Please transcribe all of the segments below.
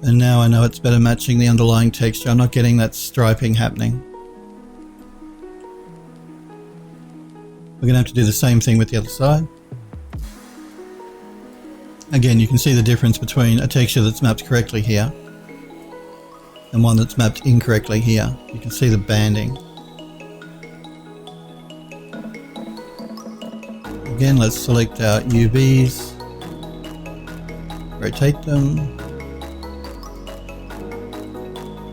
And now I know it's better matching the underlying texture. I'm not getting that striping happening. We're going to have to do the same thing with the other side. Again, you can see the difference between a texture that's mapped correctly here and one that's mapped incorrectly here. You can see the banding. Again, let's select our UVs, rotate them,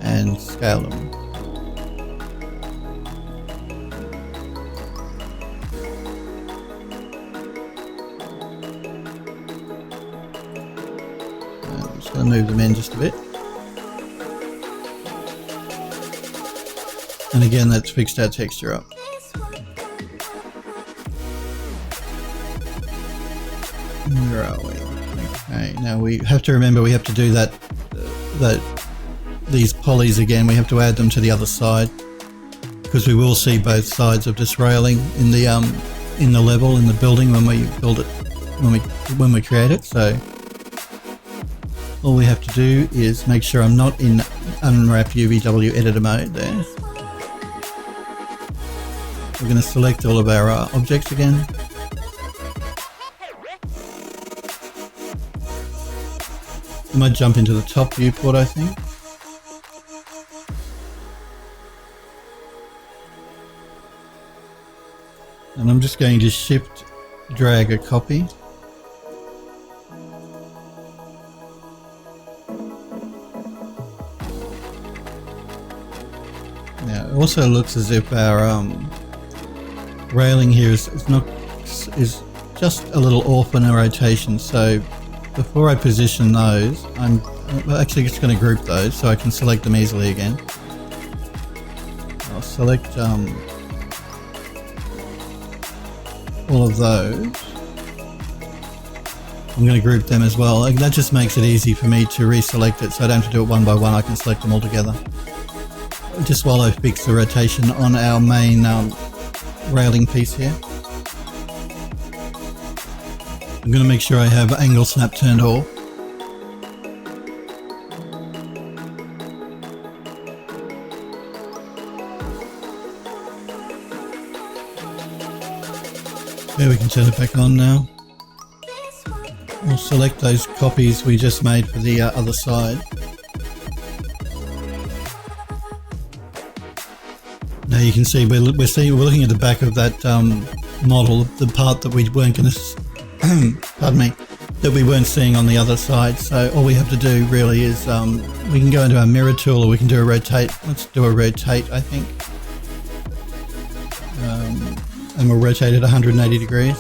and scale them. I'm just going to move them in just a bit. And again, that's fixed our texture up. Where are we? Okay, now we have to remember we have to do that these polys again. We have to add them to the other side because we will see both sides of this railing in the level in the building when we build it, when we create it. So all we have to do is make sure I'm not in unwrap UVW editor mode there. We're going to select all of our objects again. I might jump into the top viewport, I think. And I'm just going to shift drag a copy. Now it also looks as if our railing here is just a little off in a rotation, so before I position those, I'm actually just going to group those so I can select them easily again. I'll select all of those. I'm going to group them as well. That just makes it easy for me to reselect it so I don't have to do it one by one. I can select them all together. Just while I fix the rotation on our main railing piece here. I'm going to make sure I have angle snap turned off. There, we can turn it back on now. We'll select those copies we just made for the other side. Now you can see we're looking at the back of that model, the part that we weren't going to pardon me, that we weren't seeing on the other side. So all we have to do really is we can go into our mirror tool, or we can do a rotate. Let's do a rotate, I think, and we'll rotate it 180 degrees,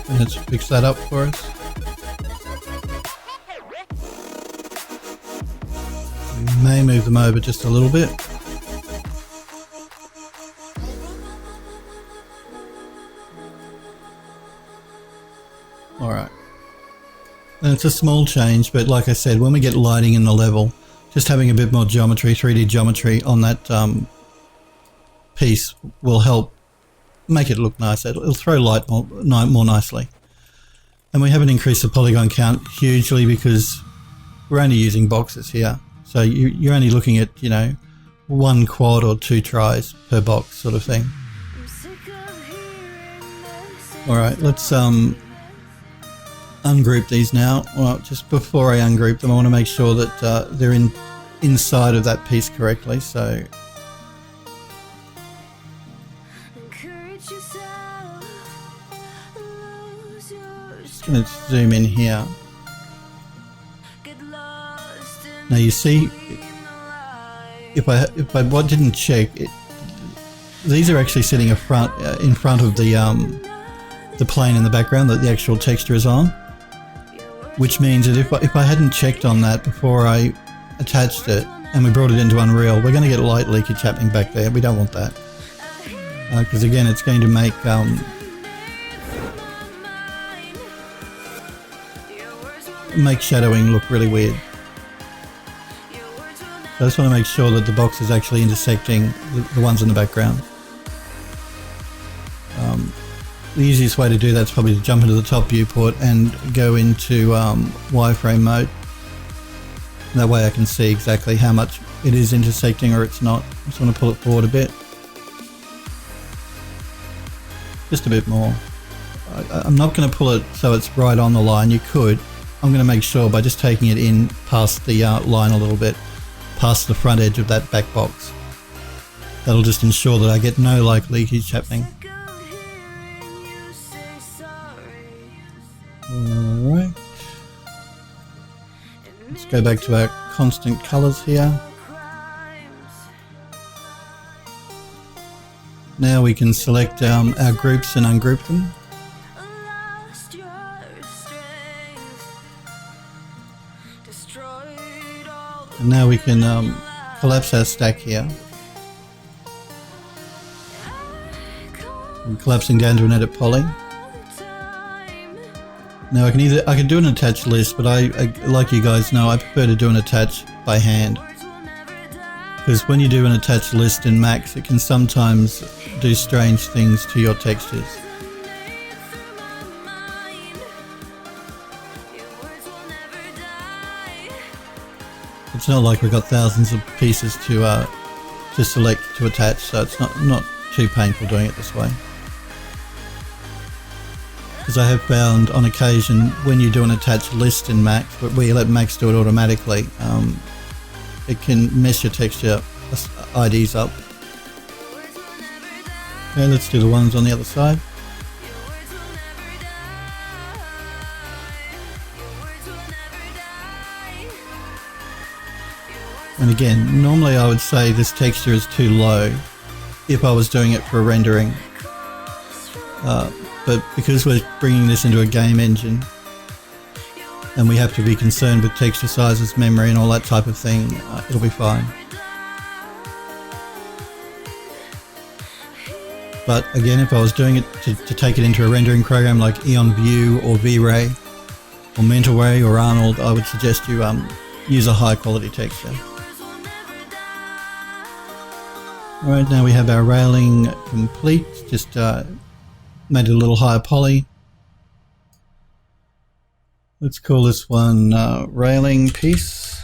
and let's fix that up for us. We may move them over just a little bit. Alright, and it's a small change, but like I said, when we get lighting in the level, just having a bit more geometry, 3D geometry on that piece will help make it look nicer. It'll throw light more nicely. And we haven't increased the polygon count hugely because we're only using boxes here. So you're only looking at, you know, 1 quad or 2 tries per box sort of thing. Alright, let's ungroup these now. Well, just before I ungroup them, I want to make sure that they're inside of that piece correctly. So just going to zoom in here. Now you see, if I didn't check it, these are actually sitting in front of the plane in the background that the actual texture is on. Which means that if I hadn't checked on that before I attached it and we brought it into Unreal, we're going to get light leakage happening back there. We don't want that. Because again, it's going to make shadowing look really weird. So I just want to make sure that the box is actually intersecting the ones in the background. the easiest way to do that is probably to jump into the top viewport and go into wireframe mode. That way I can see exactly how much it is intersecting or it's not. I just want to pull it forward a bit. Just a bit more. I'm not going to pull it so it's right on the line. You could. I'm going to make sure by just taking it in past the line a little bit, past the front edge of that back box. That'll just ensure that I get no like leakage happening. Alright. Let's go back to our constant colours here. Now we can select our groups and ungroup them. And now we can collapse our stack here. I'm collapsing down to an edit poly. Now I can do an attach list, but I like you guys know, I prefer to do an attach by hand. Because when you do an attach list in Max, it can sometimes do strange things to your textures. It's not like we've got thousands of pieces to select to attach, so it's not too painful doing it this way. Because I have found on occasion when you do an attach list in Max, but where you let Max do it automatically, it can mess your texture IDs up. Okay, let's do the ones on the other side. And again, normally I would say this texture is too low if I was doing it for rendering. But because we're bringing this into a game engine and we have to be concerned with texture sizes, memory and all that type of thing, it'll be fine. But again, if I was doing it to take it into a rendering program like Eon View or V-Ray or Mental Ray or Arnold, I would suggest you use a high quality texture. Alright, now we have our railing complete. Just made it a little higher poly. Let's call this one railing piece.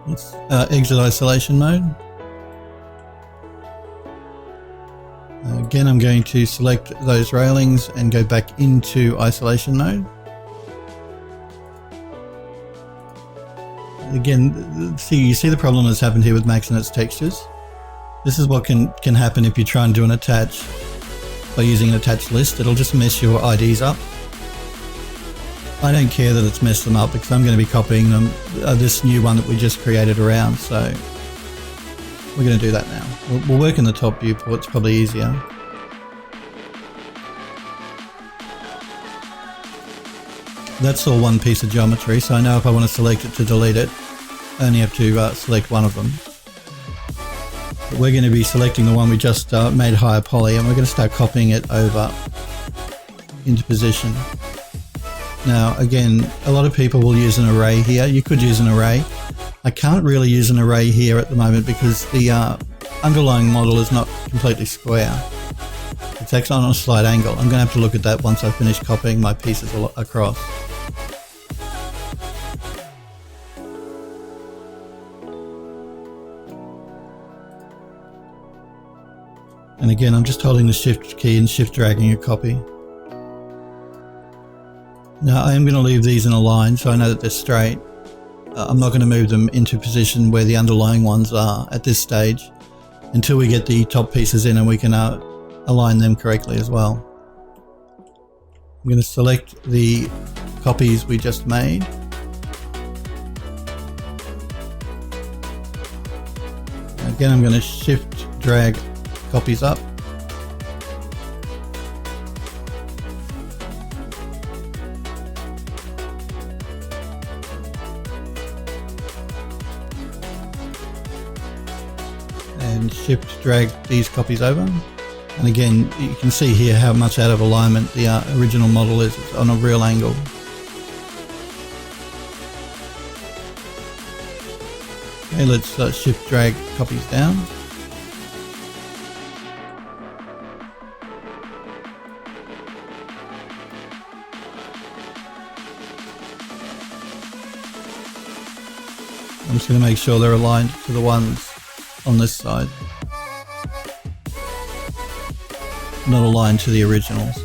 Let's exit isolation mode. Again, I'm going to select those railings and go back into isolation mode. Again, you see the problem that's happened here with Max and its textures. This is what can happen if you try and do an attach by using an attach list. It'll just mess your IDs up. I don't care that it's messed them up because I'm going to be copying them, this new one that we just created around, so we're going to do that now. We'll work in the top viewport, it's probably easier. That's all one piece of geometry, so I know if I want to select it to delete it, I only have to select one of them. But we're going to be selecting the one we just made higher poly, and we're going to start copying it over into position. Now again, a lot of people will use an array here. You could use an array. I can't really use an array here at the moment because the underlying model is not completely square. It's actually on a slight angle. I'm going to have to look at that once I finish copying my pieces across. And again, I'm just holding the shift key and shift dragging a copy. Now I am going to leave these in a line so I know that they're straight. I'm not going to move them into position where the underlying ones are at this stage until we get the top pieces in and we can align them correctly as well. I'm going to select the copies we just made. Again, I'm going to shift drag copies up. And shift drag these copies over. And again, you can see here how much out of alignment the original model is. It's on a real angle. Okay, let's shift drag copies down. I'm just going to make sure they're aligned to the ones on this side, not aligned to the originals.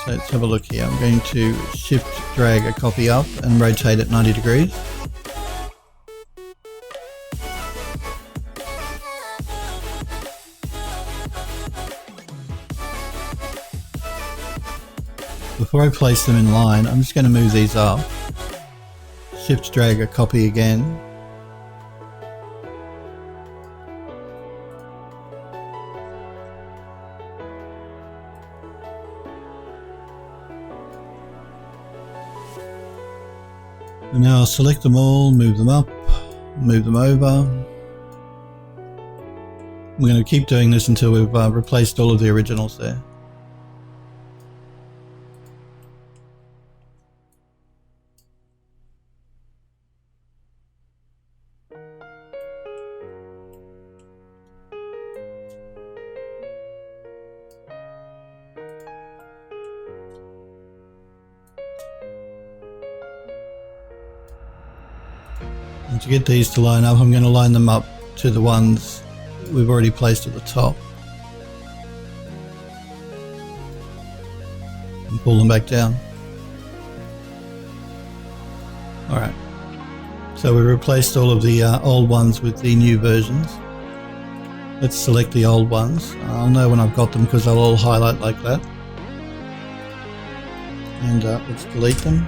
Let's have a look here. I'm going to shift drag a copy up and rotate it 90 degrees. Before I place them in line, I'm just going to move these up. Shift drag a copy again. And now I'll select them all, move them up, move them over. We're going to keep doing this until we've replaced all of the originals there. And to get these to line up, I'm going to line them up to the ones we've already placed at the top. And pull them back down. Alright. So we replaced all of the old ones with the new versions. Let's select the old ones. I'll know when I've got them because they'll all highlight like that. And let's delete them.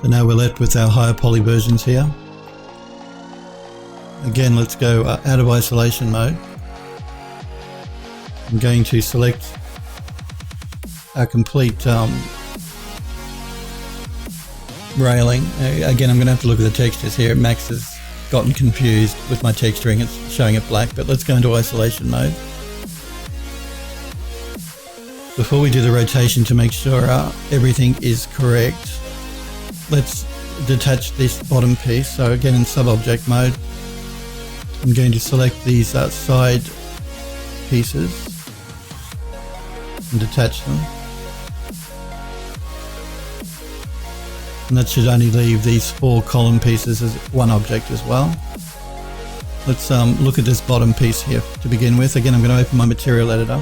So now we're left with our higher poly versions here. Again, let's go out of isolation mode. I'm going to select our complete railing. Again, I'm going to have to look at the textures here. Max has gotten confused with my texturing. It's showing it black, but let's go into isolation mode. Before we do the rotation to make sure everything is correct, let's detach this bottom piece. So again, in sub-object mode, I'm going to select these side pieces and detach them. And that should only leave these 4 column pieces as one object as well. Let's look at this bottom piece here to begin with. Again, I'm going to open my material editor.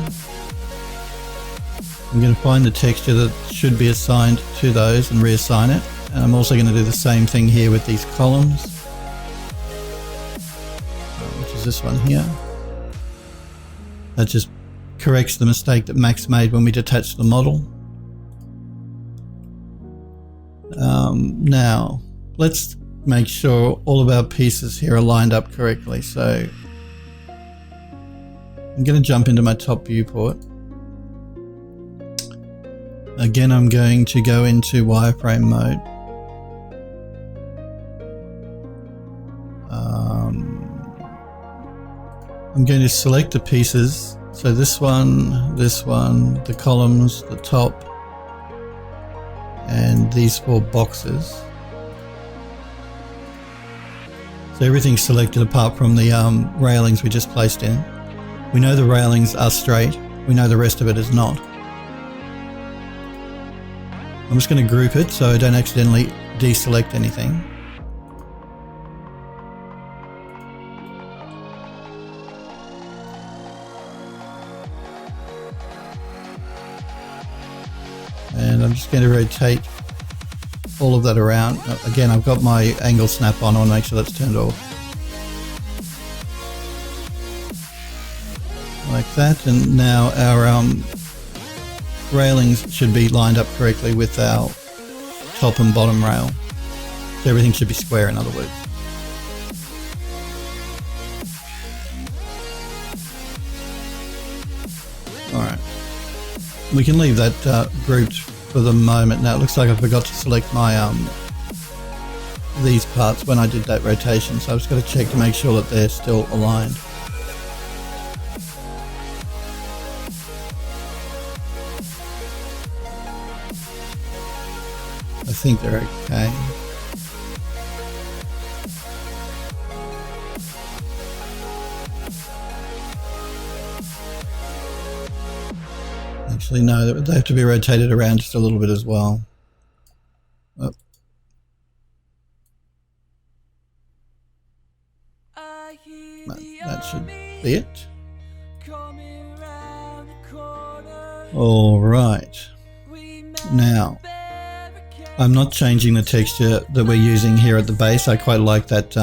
I'm going to find the texture that should be assigned to those and reassign it. And I'm also going to do the same thing here with these columns, which is this one here. That just corrects the mistake that Max made when we detached the model. Now, let's make sure all of our pieces here are lined up correctly. So I'm going to jump into my top viewport. Again, I'm going to go into wireframe mode. I'm going to select the pieces. So this one, the columns, the top, and these 4 boxes. So everything's selected apart from the railings we just placed in. We know the railings are straight. We know the rest of it is not. I'm just going to group it so I don't accidentally deselect anything. And I'm just going to rotate all of that around. Again, I've got my angle snap on. I want to make sure that's turned off. Like that. And now our railings should be lined up correctly with our top and bottom rail. So everything should be square, in other words. Alright. We can leave that grouped for the moment. Now it looks like I forgot to select my these parts when I did that rotation, so I've just got to check to make sure that they're still aligned. I think they're okay. Actually, no, they have to be rotated around just a little bit as well. Oh. That should be it. All right. Now, I'm not changing the texture that we're using here at the base. I quite like that,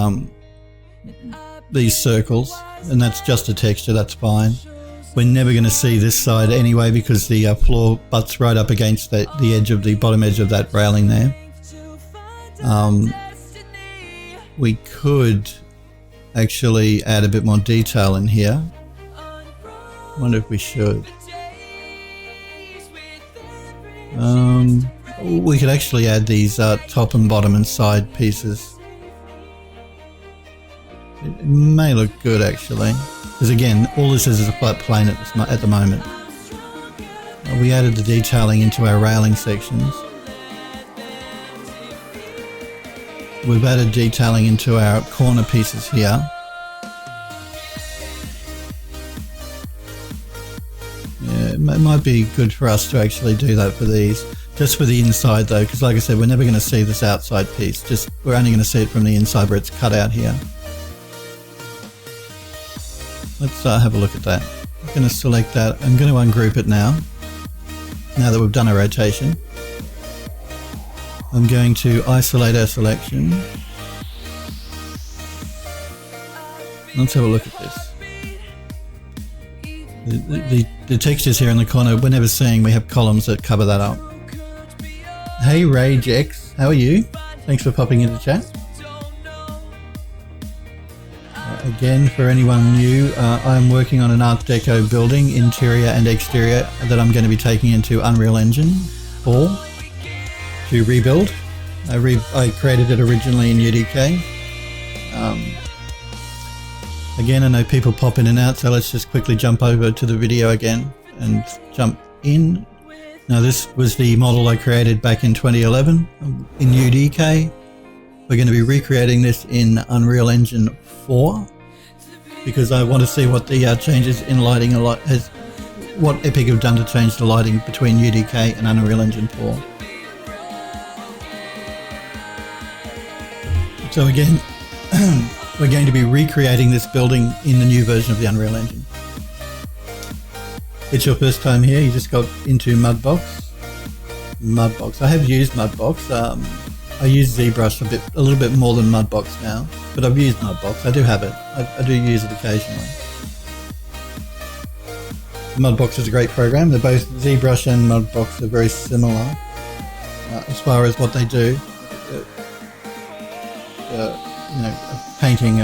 these circles, and that's just a texture, that's fine. We're never going to see this side anyway because the floor butts right up against the edge of the bottom edge of that railing there. We could actually add a bit more detail in here. I wonder if we should. We could actually add these top and bottom and side pieces. It may look good actually, because again, all this is a flat plane at the moment. We added the detailing into our railing sections. We've added detailing into our corner pieces here. Yeah, it might be good for us to actually do that for these. Just for the inside though, because like I said, we're never going to see this outside piece. We're only going to see it from the inside where it's cut out here. Let's have a look at that. I'm going to select that. I'm going to ungroup it now that we've done a rotation. I'm going to isolate our selection. Let's have a look at this. The textures here in the corner, we're never seeing. We have columns that cover that up. Hey RageX, how are you? Thanks for popping into chat. Again, for anyone new, I'm working on an Art Deco building, interior and exterior, that I'm going to be taking into Unreal Engine 4 to rebuild. I created it originally in UDK. Again, I know people pop in and out, so let's just quickly jump over to the video again and jump in. Now this was the model I created back in 2011 in UDK. We're going to be recreating this in Unreal Engine 4 because I want to see what the changes in lighting what Epic have done to change the lighting between UDK and Unreal Engine 4. So again, we're going to be recreating this building in the new version of the Unreal Engine. It's your first time here, you just got into Mudbox. I have used Mudbox. I use ZBrush a little bit more than Mudbox now, but I've used Mudbox. I do have it. I do use it occasionally. Mudbox is a great program. They're both, ZBrush and Mudbox are very similar as far as what they do. Painting,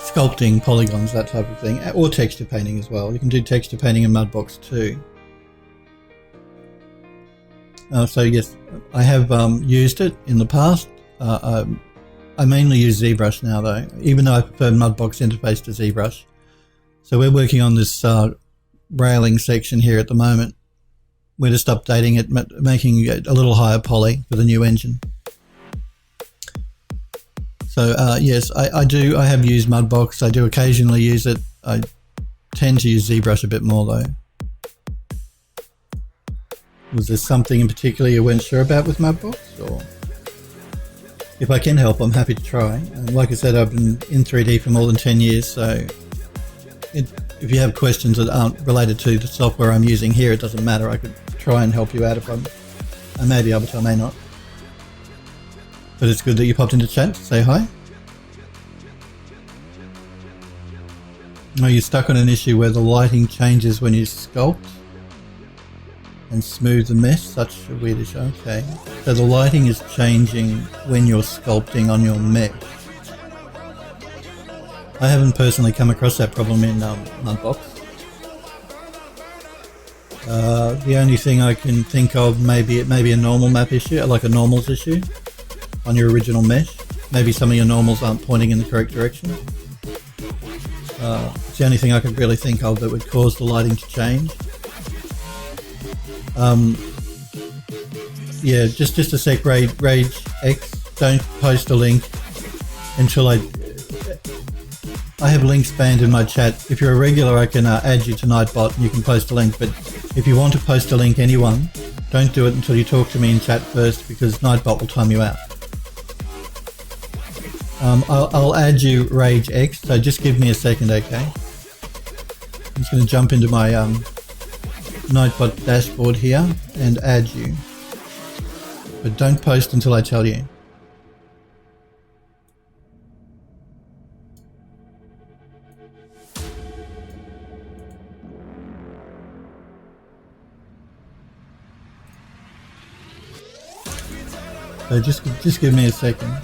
sculpting, polygons, that type of thing, or texture painting as well. You can do texture painting in Mudbox too. So yes, I have used it in the past. I mainly use ZBrush now though, even though I prefer Mudbox interface to ZBrush. So we're working on this railing section here at the moment. We're just updating it, making it a little higher poly for the new engine. So yes, I have used Mudbox. I do occasionally use it. I tend to use ZBrush a bit more though. Was there something in particular you weren't sure about with Mudbox? Or if I can help, I'm happy to try. And like I said, I've been in 3D for more than 10 years, so if you have questions that aren't related to the software I'm using here, it doesn't matter. I could try and help you out if I may be able to, I may not. But it's good that you popped into chat to say hi. Oh, you're stuck on an issue where the lighting changes when you sculpt and smooth the mesh. Such a weird issue. Okay. So the lighting is changing when you're sculpting on your mesh. I haven't personally come across that problem in Mudbox. The only thing I can think of, maybe it may be a normal map issue, like a normals issue on your original mesh. Maybe some of your normals aren't pointing in the correct direction. It's the only thing I could really think of that would cause the lighting to change. Yeah, just a sec, Rage X. Don't post a link until I have links banned in my chat. If you're a regular, I can add you to Nightbot and you can post a link, but If you want to post a link, anyone, don't do it until you talk to me in chat first, because Nightbot will time you out. I'll add you Rage X, so just give me a second, okay? I'm just going to jump into my Nightbot dashboard here and add you. But don't post until I tell you. So just give me a second.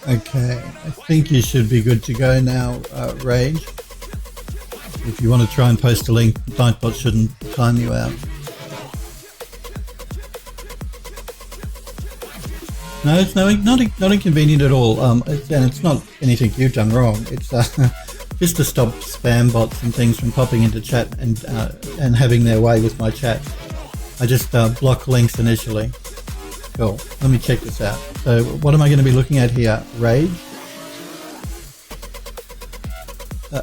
Okay, I think you should be good to go now, Rage. If you want to try and post a link, Nightbot shouldn't time you out. No, it's not inconvenient at all, and it's not anything you've done wrong. It's just to stop spam bots and things from popping into chat and having their way with my chat. I just block links initially. Cool. Let me check this out. So what am I going to be looking at here? Rage.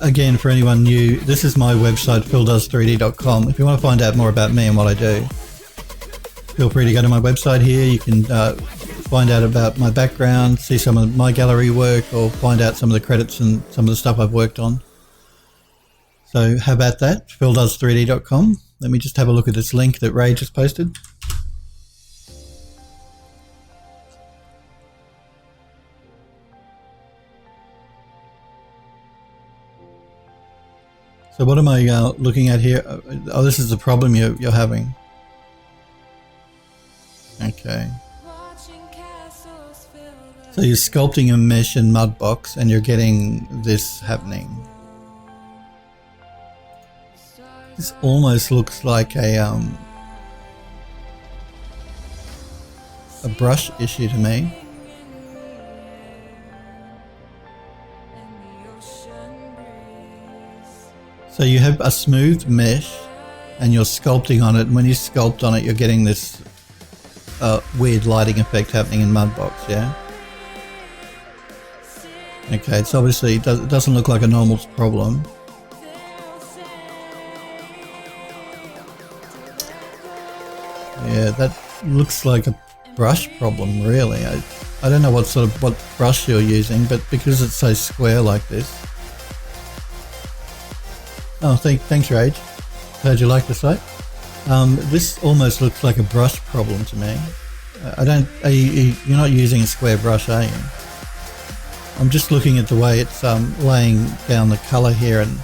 Again, for anyone new, this is my website, phildoes3d.com. If you want to find out more about me and what I do, feel free to go to my website here. You can find out about my background, see some of my gallery work, or find out some of the credits and some of the stuff I've worked on. So how about that? phildoes3d.com. Let me just have a look at this link that Rage has posted. So what am I looking at here? Oh, this is the problem you're having. Okay. So you're sculpting a mesh in Mudbox and you're getting this happening. This almost looks like a brush issue to me. So you have a smooth mesh and you're sculpting on it, and when you sculpt on it you're getting this weird lighting effect happening in Mudbox, yeah? Okay, it's obviously, it doesn't look like a normal problem. Yeah, that looks like a brush problem, really. I don't know what brush you're using, but because it's so square like this. Oh, thanks, Rage. Heard you like the site. This almost looks like a brush problem to me. You're not using a square brush, are you? I'm just looking at the way it's laying down the color here, and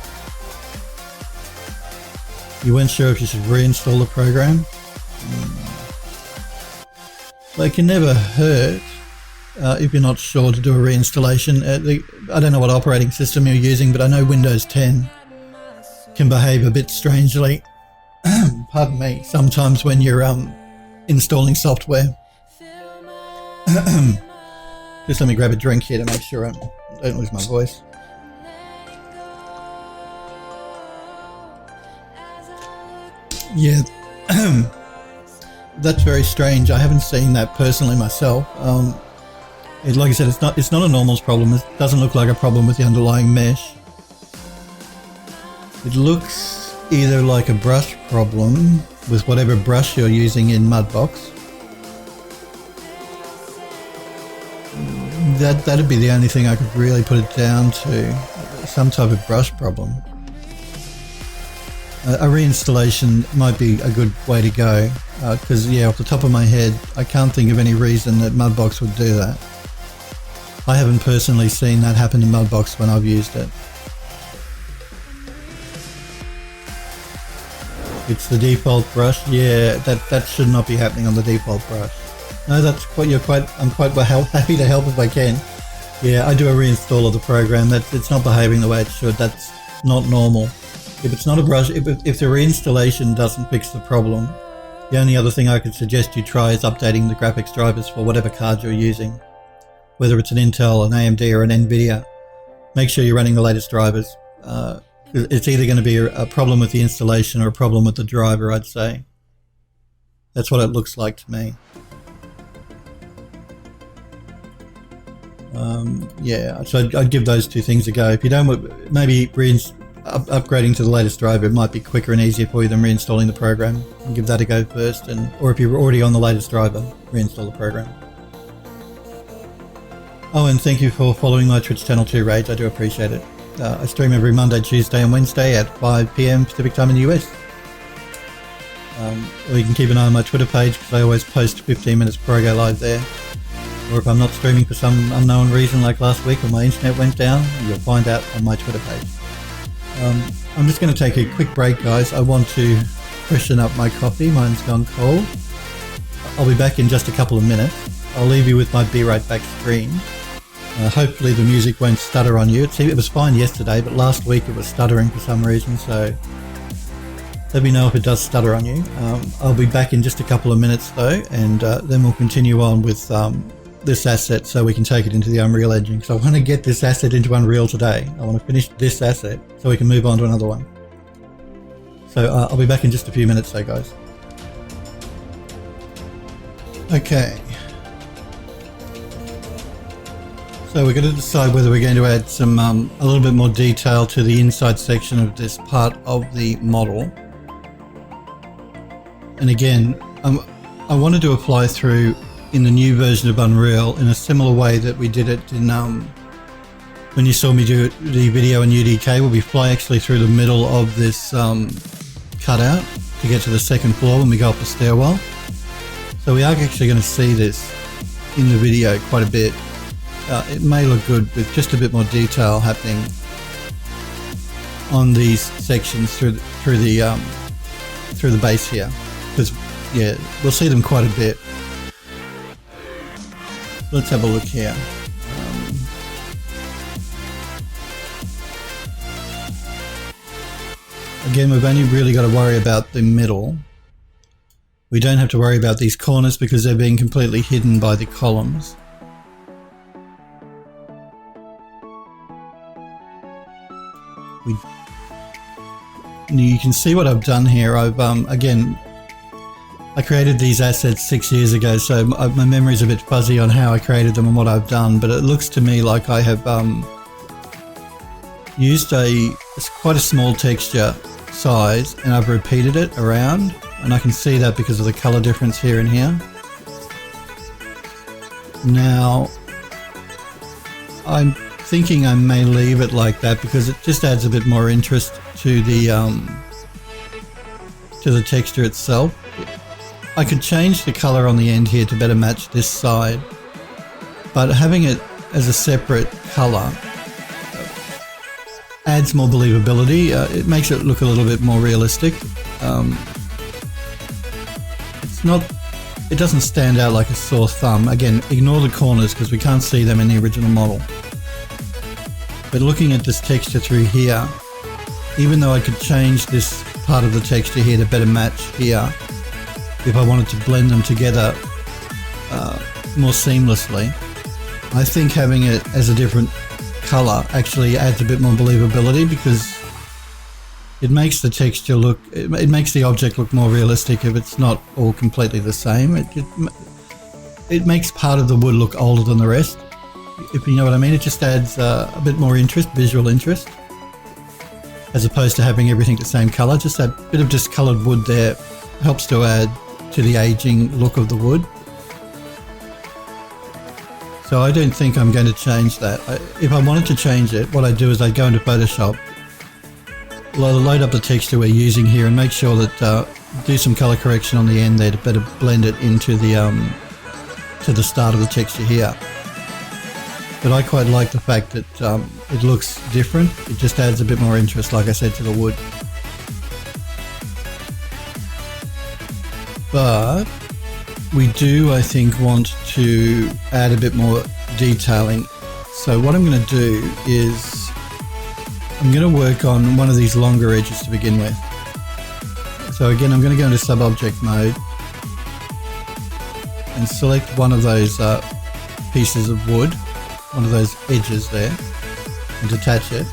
you weren't sure if you should reinstall the program. Well, it can never hurt if you're not sure to do a reinstallation. I don't know what operating system you're using, but I know Windows 10 can behave a bit strangely, pardon me, sometimes when you're installing software. Just let me grab a drink here to make sure I don't lose my voice. Yeah, that's very strange. I haven't seen that personally myself. Like I said, it's not a normals problem. It doesn't look like a problem with the underlying mesh. It looks either like a brush problem with whatever brush you're using in Mudbox. That'd be the only thing I could really put it down to, some type of brush problem. A reinstallation might be a good way to go, because yeah, off the top of my head, I can't think of any reason that Mudbox would do that. I haven't personally seen that happen in Mudbox when I've used it. It's the default brush. Yeah, that should not be happening on the default brush. No, that's what I'm quite happy to help if I can. Yeah, I do a reinstall of the program. It's not behaving the way it should. That's not normal. If it's not a brush, if the reinstallation doesn't fix the problem, The only other thing I could suggest you try is updating the graphics drivers for whatever card you're using. Whether it's an Intel, an AMD or an NVIDIA, make sure you're running the latest drivers. It's either going to be a problem with the installation or a problem with the driver, I'd say. That's what it looks like to me. Yeah, so I'd give those two things a go. If you don't, maybe upgrading to the latest driver, it might be quicker and easier for you than reinstalling the program. And give that a go first, or if you're already on the latest driver, reinstall the program. Oh, and thank you for following my Twitch channel too, Rage. I do appreciate it. I stream every Monday, Tuesday and Wednesday at 5 PM Pacific time in the US. Or you can keep an eye on my Twitter page because I always post 15 minutes before I go live there. Or if I'm not streaming for some unknown reason like last week when my internet went down, you'll find out on my Twitter page. I'm just going to take a quick break, guys. I want to freshen up my coffee. Mine's gone cold. I'll be back in just a couple of minutes. I'll leave you with my Be Right Back screen. Hopefully the music won't stutter on you. It was fine yesterday, but last week it was stuttering for some reason, so let me know if it does stutter on you. I'll be back in just a couple of minutes though, and then we'll continue on with this asset so we can take it into the Unreal Engine, because I want to get this asset into Unreal today. I want to finish this asset so we can move on to another one. So I'll be back in just a few minutes though, guys. Okay. So we're going to decide whether we're going to add some a little bit more detail to the inside section of this part of the model. And again, I wanted to apply through in the new version of Unreal in a similar way that we did it in when you saw me do the video in UDK, where we fly actually through the middle of this cutout to get to the second floor when we go up the stairwell. So we are actually going to see this in the video quite a bit. It may look good with just a bit more detail happening on these sections through the base here, because yeah, we'll see them quite a bit. Let's have a look here. Again, we've only really got to worry about the middle. We don't have to worry about these corners because they're being completely hidden by the columns. You can see what I've done here. I've again, I created these assets 6 years ago, so my memory's a bit fuzzy on how I created them and what I've done, but it looks to me like I have used quite a small texture size, and I've repeated it around, and I can see that because of the color difference here and here. Now, I'm thinking I may leave it like that because it just adds a bit more interest to the texture itself. I could change the color on the end here to better match this side, but having it as a separate color adds more believability. It makes it look a little bit more realistic. It doesn't stand out like a sore thumb. Again, ignore the corners because we can't see them in the original model. But looking at this texture through here, even though I could change this part of the texture here to better match here, if I wanted to blend them together more seamlessly, I think having it as a different color actually adds a bit more believability because it makes the texture look, it makes the object look more realistic if it's not all completely the same. It makes part of the wood look older than the rest, if you know what I mean. It just adds a bit more interest, visual interest, as opposed to having everything the same color. Just that bit of discolored wood there helps to add to the aging look of the wood. So I don't think I'm going to change that. If I wanted to change it, what I'd do is I'd go into Photoshop, load up the texture we're using here and make sure that do some color correction on the end there to better blend it into the to the start of the texture here. But I quite like the fact that it looks different. It just adds a bit more interest, like I said, to the wood. But we do, I think, want to add a bit more detailing. So what I'm going to do is I'm going to work on one of these longer edges to begin with. So again, I'm going to go into sub-object mode and select one of those pieces of wood, one of those edges there, and detach it.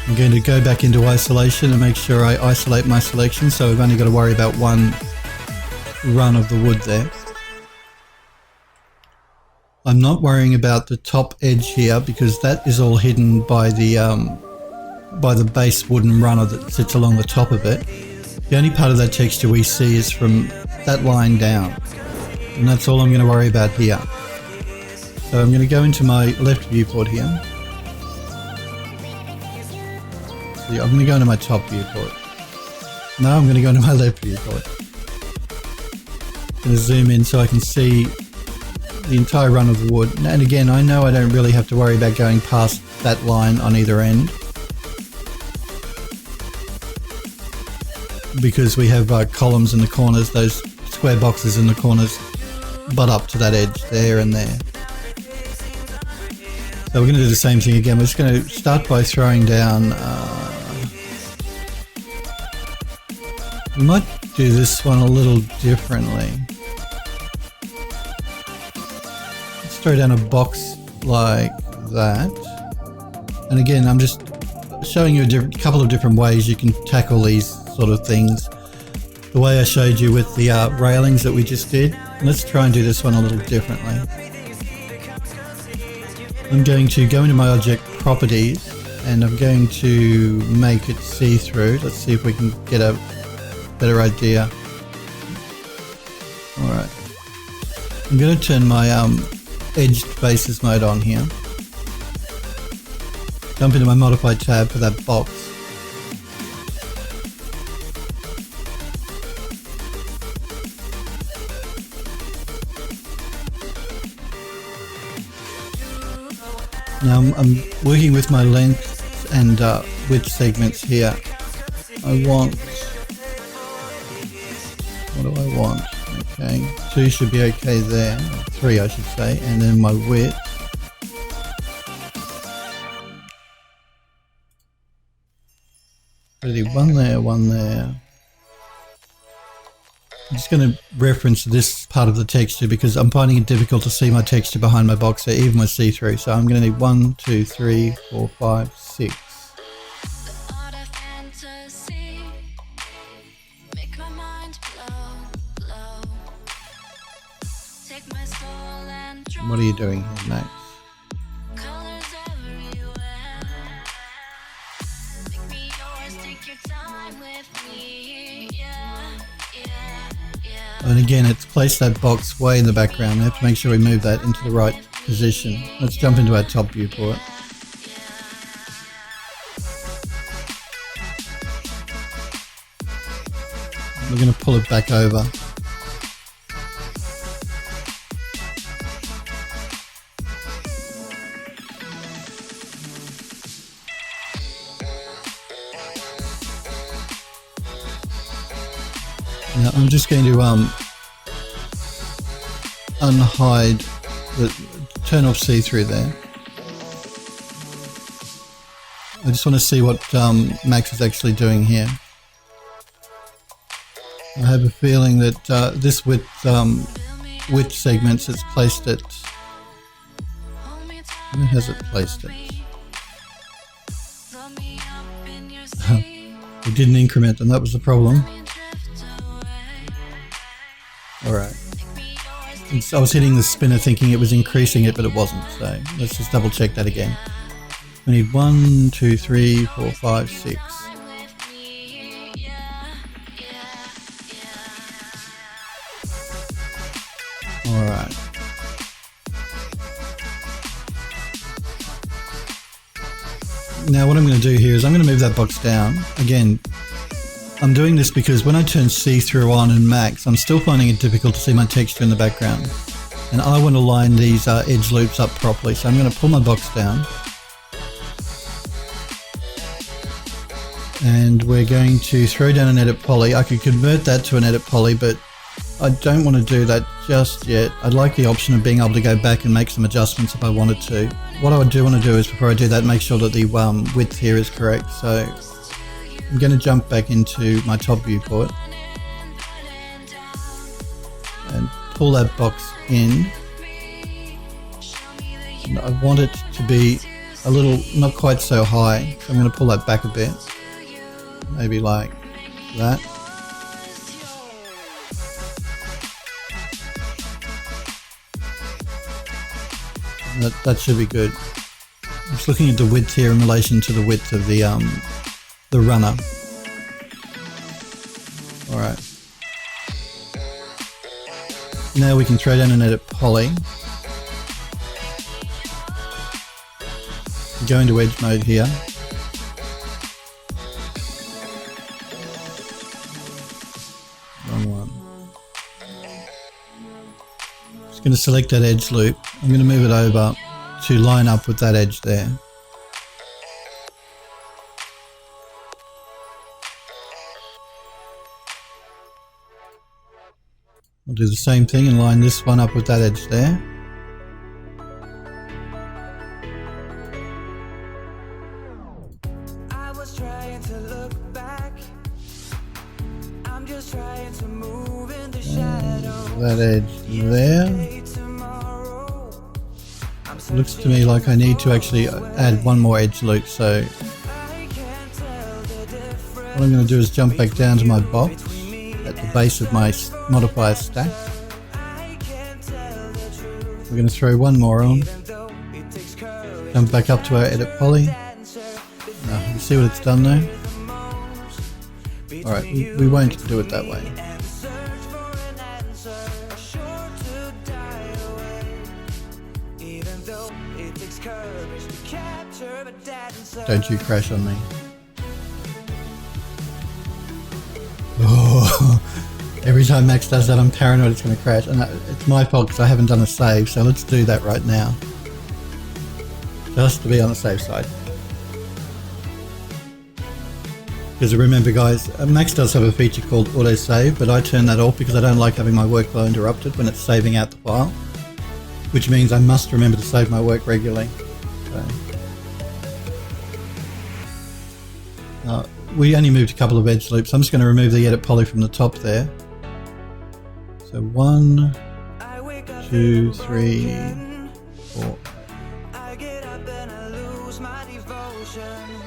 I'm going to go back into isolation and make sure I isolate my selection, so I've only got to worry about one run of the wood there. I'm not worrying about the top edge here because that is all hidden by the base wooden runner that sits along the top of it. The only part of that texture we see is from that line down, and that's all I'm going to worry about here. So I'm going to go into my left viewport here. I'm going to go into my top viewport. Now I'm going to go into my left viewport. I'm going to zoom in so I can see the entire run of the wood. And again, I know I don't really have to worry about going past that line on either end, because we have columns in the corners, those square boxes in the corners butt up to that edge there and there. So we're going to do the same thing again. We're just going to start by throwing down, we might do this one a little differently. Let's throw down a box like that. And again, I'm just showing you a couple of different ways you can tackle these sort of things. The way I showed you with the railings that we just did. Let's try and do this one a little differently. I'm going to go into my object properties and I'm going to make it see-through. Let's see if we can get a better idea. Alright. I'm going to turn my edged basis mode on here. Jump into my modify tab for that box. Now I'm working with my length and width segments here. I want, what do I want? Okay, 2 should be okay there, 3 I should say, and then my width. Ready, 1 there, 1 there. I'm just going to reference this part of the texture because I'm finding it difficult to see my texture behind my box there, even with see-through. So I'm going to need 1, 2, 3, 4, 5, 6. What are you doing here, Max? And again, it's placed that box way in the background. We have to make sure we move that into the right position. Let's jump into our top viewport. We're going to pull it back over. Now I'm just going to unhide, turn off see-through there. I just want to see what Max is actually doing here. I have a feeling that this width segments, it's placed it. Where has it placed it? We didn't increment them, that was the problem. Alright. I was hitting the spinner thinking it was increasing it, but it wasn't, so let's just double check that again. We need 1, 2, 3, 4, 5, 6. Alright. Now what I'm going to do here is I'm going to move that box down. Again, I'm doing this because when I turn see-through on and max, I'm still finding it difficult to see my texture in the background. And I want to line these edge loops up properly, so I'm going to pull my box down. And we're going to throw down an edit poly. I could convert that to an edit poly, but I don't want to do that just yet. I'd like the option of being able to go back and make some adjustments if I wanted to. What I do want to do is, before I do that, make sure that the width here is correct. So I'm going to jump back into my top viewport and pull that box in. And I want it to be a little, not quite so high, so I'm going to pull that back a bit, maybe like that. That should be good. I'm just looking at the width here in relation to the width of the runner. Alright. Now we can throw down and edit poly. Go into edge mode here. Wrong one. Just going to select that edge loop. I'm going to move it over to line up with that edge there. I'll do the same thing and line this one up with that edge there. I was trying to look back. I'm just trying to move in the shadows. That edge there. Looks to me like I need to actually add one more edge loop, so what I'm going to do is jump back down to my box at the base of my modifier stack. We're going to throw one more on, jump back up to our edit poly. You see what it's done now? Alright, we won't do it that way. Don't you crash on me. Oh, every time Max does that I'm paranoid it's going to crash, and it's my fault because I haven't done a save, so let's do that right now. Just to be on the safe side. Because remember guys, Max does have a feature called auto save, but I turn that off because I don't like having my workflow interrupted when it's saving out the file. Which means I must remember to save my work regularly. So. We only moved a couple of edge loops. I'm just going to remove the edit poly from the top there. So 1, 2, 3, 4.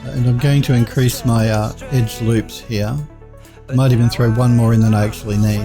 And I'm going to increase my edge loops here. I might even throw one more in than I actually need.